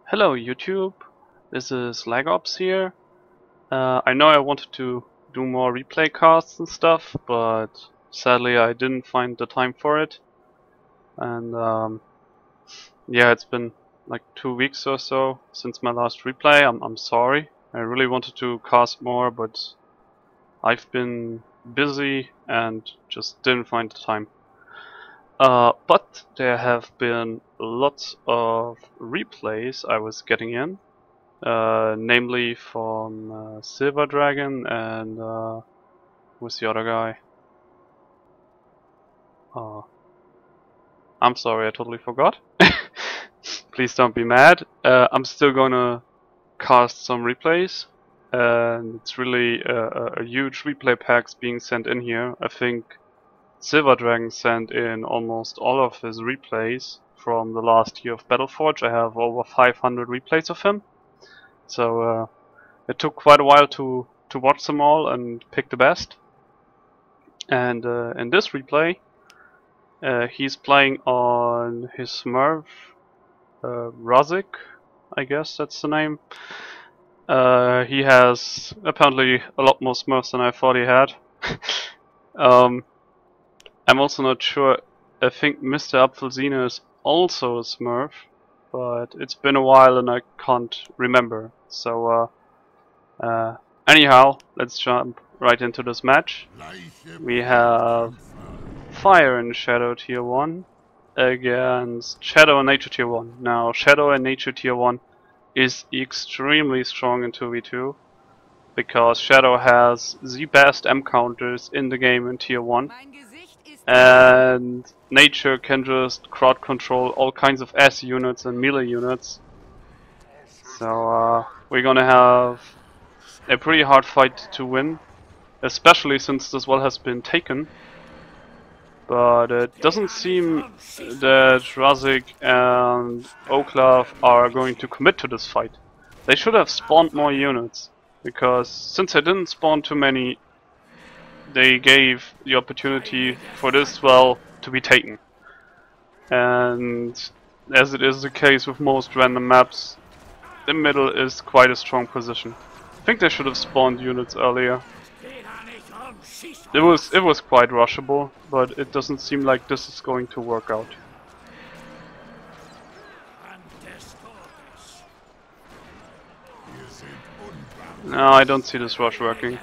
Hello YouTube, this is LagOps here. I know I wanted to do more replay casts and stuff, but sadly I didn't find the time for it. And yeah, it's been like 2 weeks or so since my last replay. I'm sorry. I really wanted to cast more, but I've been busy and just didn't find the time. But there have been lots of replays I was getting in. Namely from Silverdragen and who's the other guy? I'm sorry, I totally forgot. Please don't be mad. I'm still gonna cast some replays, and it's really a huge replay packs being sent in here. I think Silverdragen sent in almost all of his replays from the last year of Battleforge. I have over 500 replays of him. So it took quite a while to watch them all and pick the best. And in this replay, he's playing on his Smurf, ruzick, I guess that's the name. He has apparently a lot more Smurfs than I thought he had. I'm also not sure. I think MrApfelsine is also a Smurf, but it's been a while and I can't remember. So anyhow, let's jump right into this match. We have Fire and Shadow tier 1 against Shadow and Nature tier 1. Now Shadow and Nature tier 1 is extremely strong in 2v2 because Shadow has the best M counters in the game in tier 1. And Nature can just crowd control all kinds of S units and melee units. So we're gonna have a pretty hard fight to win, especially since this wall has been taken. But it doesn't seem that ruzick and Oklaf are going to commit to this fight. They should have spawned more units, because since they didn't spawn too many, they gave the opportunity for this well to be taken. And as it is the case with most random maps, the middle is quite a strong position. I think they should have spawned units earlier. It was quite rushable, but it doesn't seem like this is going to work out. No, I don't see this rush working.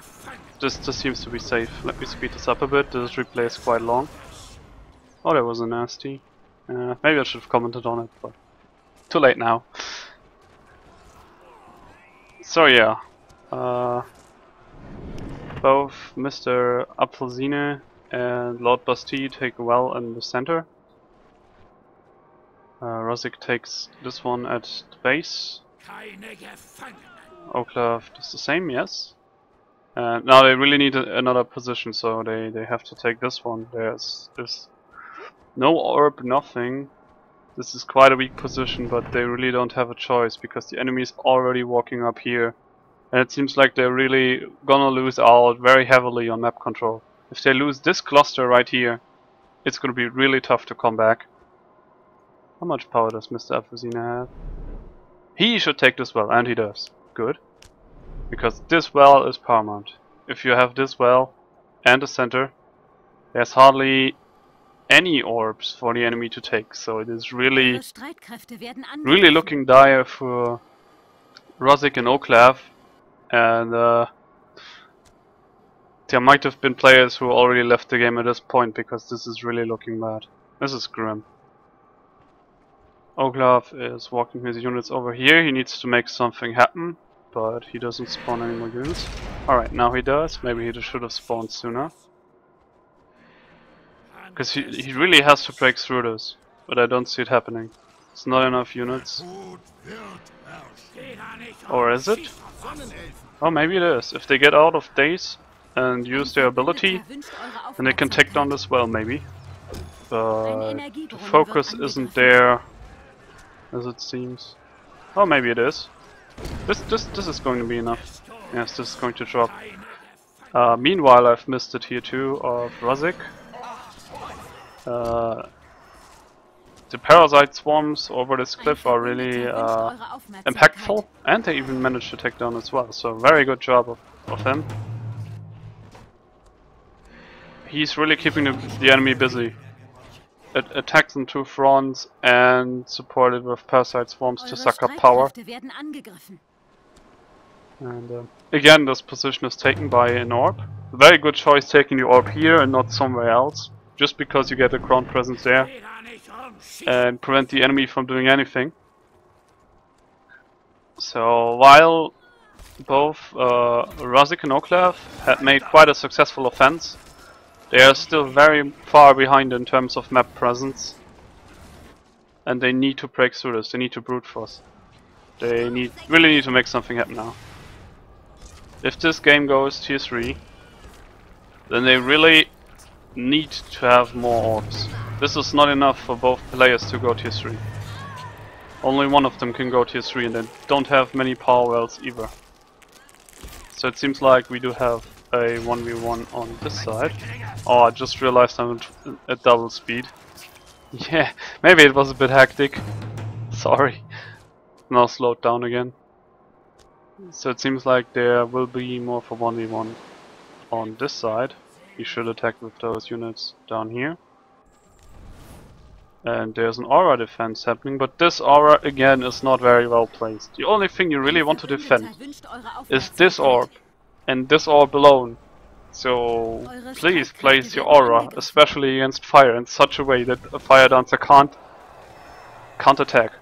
This seems to be safe. Let me speed this up a bit. This replay is quite long. Oh, that was a nasty. Maybe I should have commented on it, but too late now. So yeah, both MrApfelsine and Lordbastie take well in the center. ruzick takes this one at the base. Oklaf does the same, yes. Now they really need another position, so they have to take this one. There's no orb, nothing. This is quite a weak position, but they really don't have a choice because the enemy is already walking up here. And it seems like they're really gonna lose out very heavily on map control. If they lose this cluster right here, it's gonna be really tough to come back. How much power does MrApfelsine have? He should take this well, and he does. Good. Because this well is paramount. If you have this well and the center, there's hardly any orbs for the enemy to take, so it is really looking dire for ruzick and Oklaf. And there might have been players who already left the game at this point because this is really looking bad. This is grim. Oklaf is walking his units over here. He needs to make something happen, but he doesn't spawn any more units. Alright, now he does. Maybe he should have spawned sooner. Because he really has to break through this, but I don't see it happening. It's not enough units. Or is it? Oh, maybe it is. If they get out of daze and use their ability, then they can take down this well, maybe. But the focus isn't there, as it seems. Oh, maybe it is. This is going to be enough. Yes, this is going to drop. Meanwhile, I've missed it here too of ruzick. the parasite swarms over this cliff are really impactful, and they even managed to take down as well, so very good job of him. He's really keeping the enemy busy. It attacks on two fronts and supported with parasite swarms to suck up power. And again, this position is taken by an orb. Very good choice taking the orb here and not somewhere else, just because you get a ground presence there and prevent the enemy from doing anything. So while both ruzick and Oklaf had made quite a successful offense, they are still very far behind in terms of map presence, and they need to break through this. They need to brute force. They really need to make something happen now. If this game goes tier 3, then they really need to have more orbs. This is not enough for both players to go tier 3. Only one of them can go tier 3, and they don't have many power wells either. So it seems like we do have a 1v1 on this side. Oh, I just realized I'm at double speed. Yeah, maybe it was a bit hectic. Sorry. Now slowed down again. So it seems like there will be more for 1v1 on this side. You should attack with those units down here. And there's an aura defense happening, but this aura again is not very well placed. The only thing you really want to defend is this orb and this orb alone. So please place your aura, especially against fire, in such a way that a fire dancer can't attack.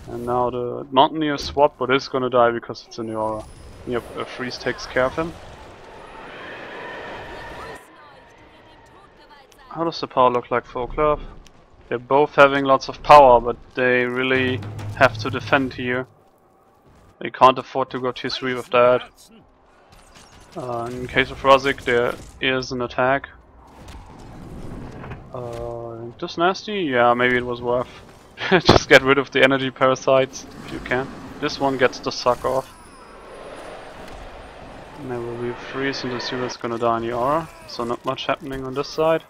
And now the Mountaineer swap, but is gonna die because it's in the aura. Yep, a freeze takes care of him. How does the power look like for Oklaf? They're both having lots of power, but they really have to defend here. They can't afford to go tier 3 with that. In case of ruzick, there is an attack. Just nasty? Yeah, maybe it was worth. Just get rid of the energy parasites if you can. This one gets the suck off. And there will be a freeze and the Silver's gonna die in the aura, so not much happening on this side.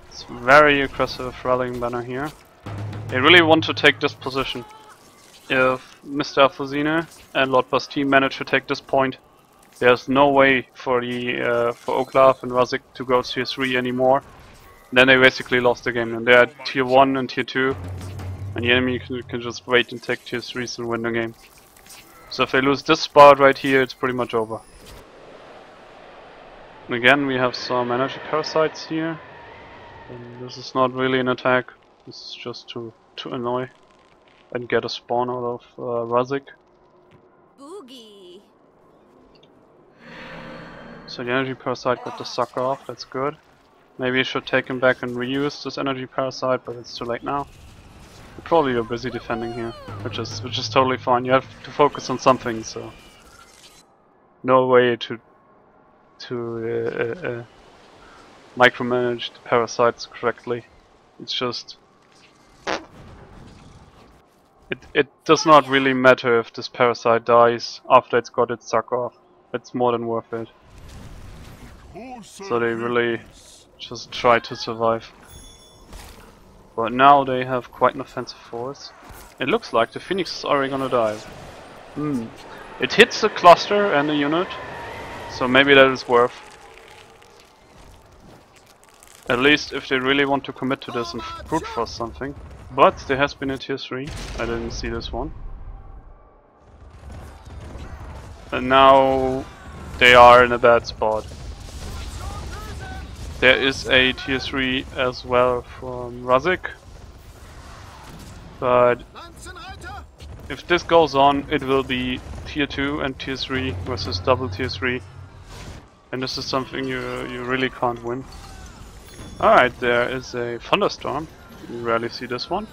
It's very aggressive rallying banner here. They really want to take this position. If MrApfelsine and Lordbastie manage to take this point, there's no way for Oklaf and ruzick to go tier 3 anymore. Then they basically lost the game, and they're at tier 1 and tier 2, and the enemy can just wait and take tier 3s and win the game. So if they lose this spot right here, it's pretty much over. And again, we have some energy parasites here. And this is not really an attack, this is just to annoy and get a spawn out of ruzick. Boogie. So the energy parasite got the sucker off, that's good. Maybe you should take him back and reuse this energy parasite, but it's too late now. Probably you're busy defending here, which is totally fine. You have to focus on something, so no way to micromanage the parasites correctly. It's just it does not really matter if this parasite dies after it's got its suck off. It's more than worth it. So they really just try to survive. But now they have quite an offensive force. It looks like the Phoenix is already gonna die. It hits the cluster and the unit, so maybe that is worth. At least if they really want to commit to this and brute force something. But there has been a tier 3, I didn't see this one. And now they are in a bad spot. There is a tier 3 as well from ruzick, but if this goes on, it will be tier 2 and tier 3 versus double tier 3, and this is something you really can't win. Alright, there is a thunderstorm. You rarely see this one.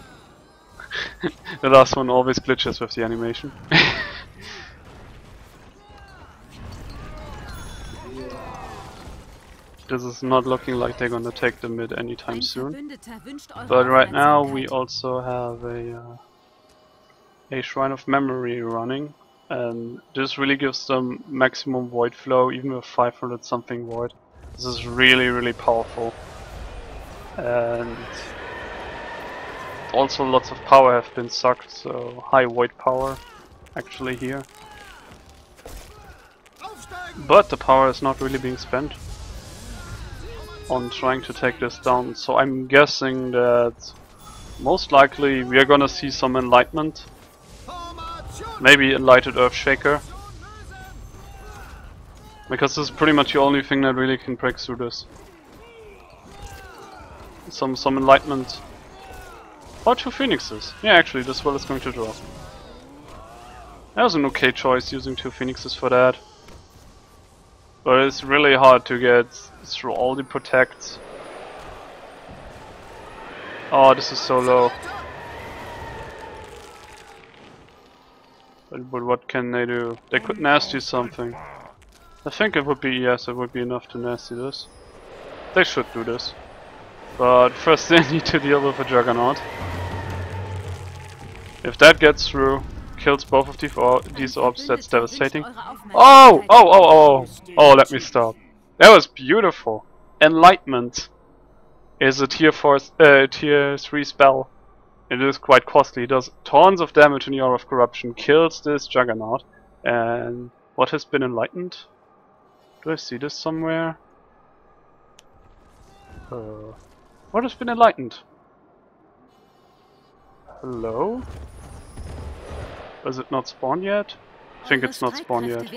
The last one always glitches with the animation. This is not looking like they're gonna take the mid anytime soon. But right now we also have a Shrine of Memory running, and this really gives them maximum void flow, even with 500 something void. This is really powerful. And also lots of power have been sucked, so high void power actually here. But the power is not really being spent on trying to take this down, so I'm guessing that most likely we are gonna see some enlightenment. Maybe enlightened Earthshaker. Because this is pretty much the only thing that really can break through this. Some enlightenment. Or 2 phoenixes. Yeah, actually this one is going to draw. That was an okay choice, using 2 phoenixes for that. But it's really hard to get through all the protects. Oh, this is so low. But what can they do? They could nasty something. I think it would be, yes, it would be enough to nasty this. They should do this. But first they need to deal with a Juggernaut. If that gets through, kills both of these orbs, that's devastating. Oh! Oh, let me stop. That was beautiful. Enlightenment is a tier 3 spell. It is quite costly. It does tons of damage in the Aura of Corruption, kills this Juggernaut. And what has been enlightened? Do I see this somewhere? What has been enlightened? Hello? Is it not spawned yet? I think it's not spawned yet.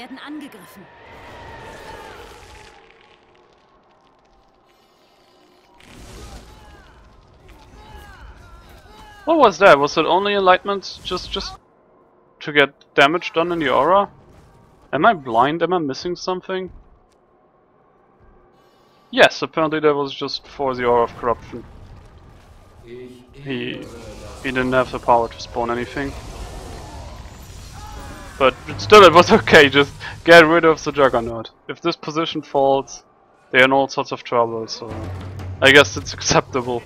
What was that? Was it only enlightenment just to get damage done in the aura? Am I blind? Am I missing something? Yes, apparently that was just for the Aura of Corruption. He didn't have the power to spawn anything. But still it was okay, just get rid of the Juggernaut. If this position falls, they're in all sorts of trouble, so I guess it's acceptable.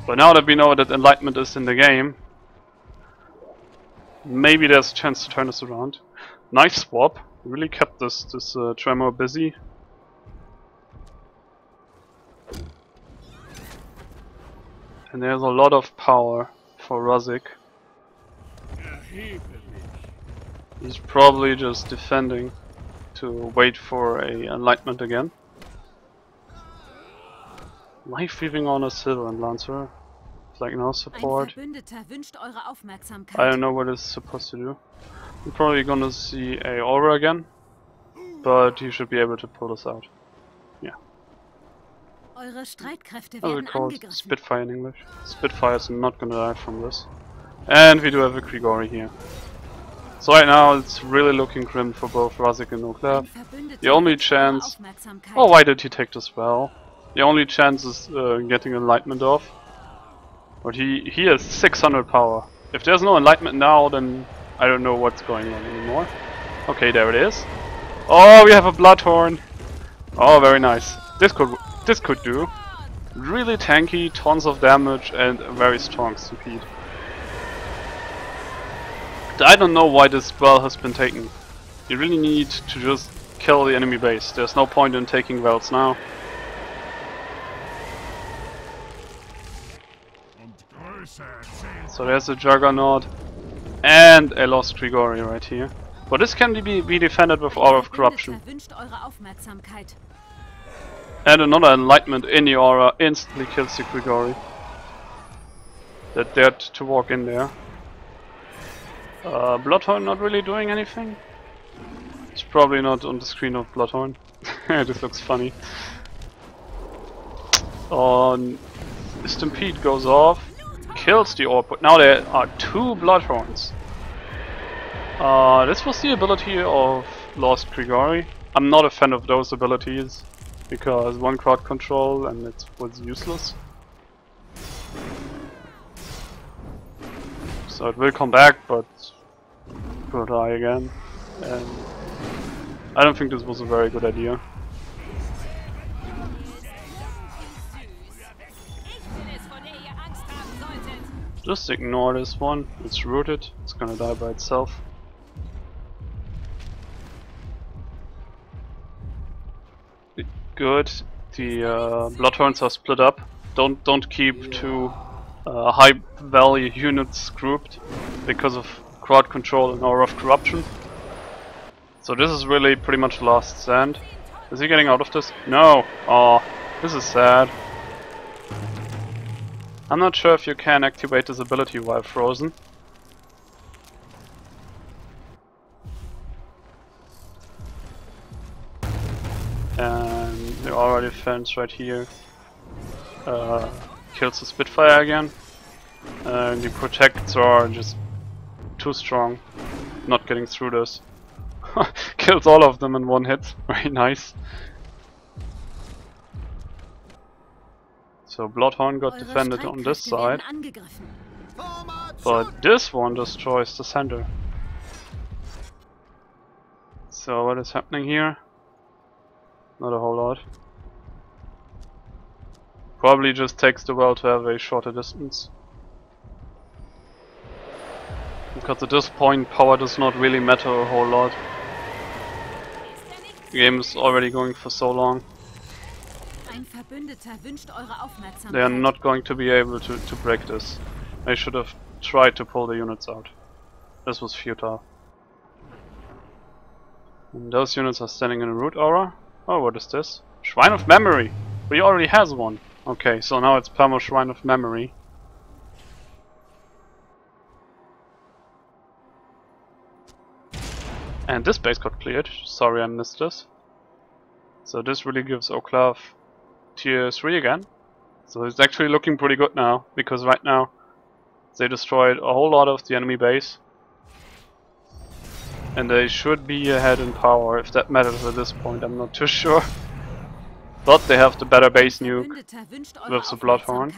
But now that we know that enlightenment is in the game, maybe there's a chance to turn this around. Nice swap. Really kept this Tremor busy. And there's a lot of power for Ruzick. He's probably just defending to wait for a enlightenment again. Life weaving on a Silver and Lancer. It's like no support. I don't know what it's supposed to do. We're probably gonna see a aura again, but he should be able to pull this out. Yeah. How's it called? Spitfire in English. Spitfire's not gonna die from this. And we do have a Grigori here. So right now it's really looking grim for both Ruzick and Oklaf. The only chance... Oh, why did he take the spell? The only chance is getting enlightenment off. But he has 600 power. If there's no enlightenment now, then I don't know what's going on anymore. Okay, there it is. Oh, we have a Bloodhorn. Oh, very nice. This could do. Really tanky, tons of damage, and a very strong stampede. I don't know why this spell has been taken. You really need to just kill the enemy base. There's no point in taking Wells now. So there's a Juggernaut and a lost Grigori right here. But this can be defended with Aura of Corruption. And another enlightenment in the aura instantly kills the Grigori that dared to walk in there. Bloodhorn not really doing anything. It's probably not on the screen of Bloodhorn. This looks funny. Stampede goes off, kills the orb, but now there are 2 Bloodhorns. This was the ability of Lost Grigori. I'm not a fan of those abilities, because one crowd control and it was useless. So it will come back, but will die again. And I don't think this was a very good idea. Just ignore this one, it's rooted, it's gonna die by itself. good. The Bloodhorns are split up. Don't keep two high value units grouped because of crowd control and Aura of Corruption. So this is really pretty much last stand. Is he getting out of this? No! Oh, this is sad. I'm not sure if you can activate this ability while frozen. And the Aura defense right here kills the Spitfire again. And the protects are just too strong. Not getting through this. Kills all of them in one hit. Very nice. So Bloodhorn got defended on this side. But this one destroys the center. So what is happening here? Not a whole lot. Probably just takes the well to have a shorter distance. Because at this point power does not really matter a whole lot. The game is already going for so long. They are not going to be able to break this. They should have tried to pull the units out. This was futile. And those units are standing in a root aura. Oh, what is this? Shrine of Memory! But he already has one. Okay, so now it's Perma Shrine of Memory. And this base got cleared. Sorry I missed this. So this really gives Oklaf tier 3 again. So it's actually looking pretty good now, because right now they destroyed a whole lot of the enemy base. And they should be ahead in power, if that matters at this point, I'm not too sure. But they have the better base nuke with the Bloodhorn.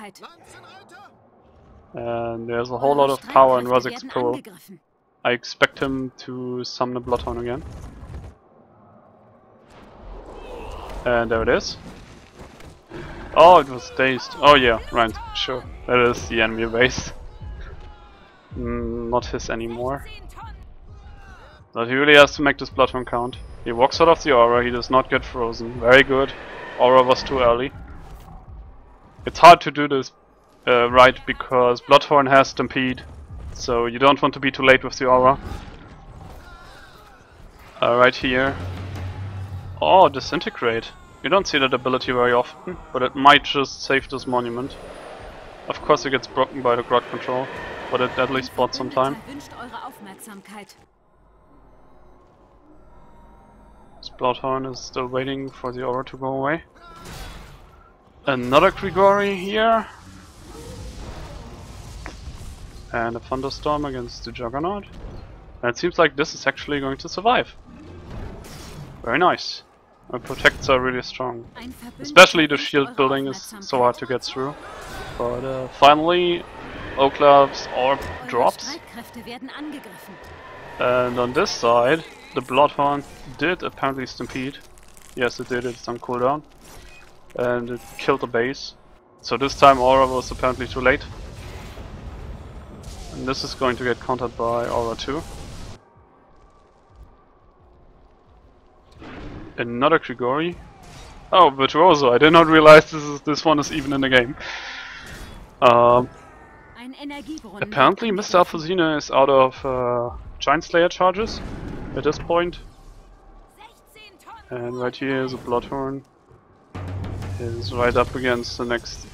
And there's a whole lot of power in ruzick's pull. I expect him to summon the Bloodhorn again. And there it is. Oh, it was dazed. Oh yeah, right, sure. That is the enemy base. Not his anymore. But he really has to make this Bloodhorn count. He walks out of the aura, he does not get frozen. Very good. Aura was too early. It's hard to do this right because Bloodhorn has Stampede. So you don't want to be too late with the aura. Right here. Oh, Disintegrate. You don't see that ability very often, but it might just save this monument. Of course it gets broken by the crowd control, but it at least bought some time. This Bloodhorn is still waiting for the aura to go away. Another Grigori here. And a Thunderstorm against the Juggernaut. And it seems like this is actually going to survive. Very nice. The protects are really strong. Especially the shield building is so hard to get through. But finally, Oklaf's orb drops. And on this side, the Bloodhorn did apparently Stampede. Yes, it did, it's on cooldown. And it killed the base. So this time Aura was apparently too late. And this is going to get countered by Aura 2. Another Grigori. Oh, Virtuoso, I did not realize this one is even in the game. Apparently MrApfelsine is out of Giant Slayer charges at this point. And right here is a Bloodhorn. Is right up against the next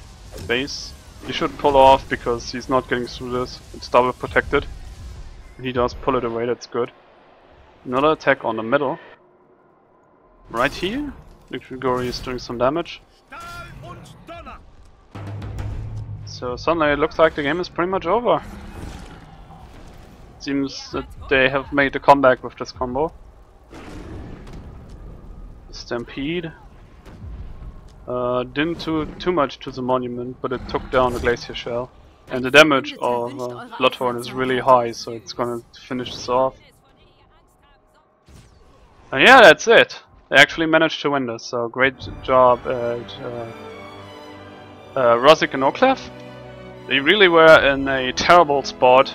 base. He should pull off because he's not getting through this. It's double protected. He does pull it away, that's good. Another attack on the middle. Right here, the Grigori is doing some damage. So suddenly it looks like the game is pretty much over. Seems that they have made a comeback with this combo. Stampede. Didn't do too much to the monument, but it took down the glacier shell. And the damage of Bloodhorn is really high, so it's gonna finish this off. And yeah, that's it. They actually managed to win this, so great job at ruzick and Oklaf. They really were in a terrible spot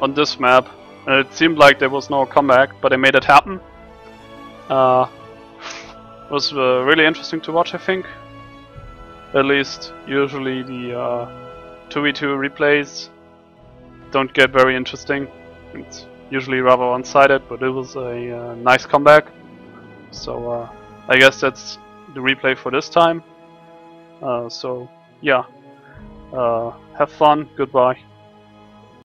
on this map, and it seemed like there was no comeback, but they made it happen. was really interesting to watch, I think. At least, usually the 2v2 replays don't get very interesting. It's usually rather one-sided, but it was a nice comeback. So I guess that's the replay for this time. So yeah, have fun, goodbye.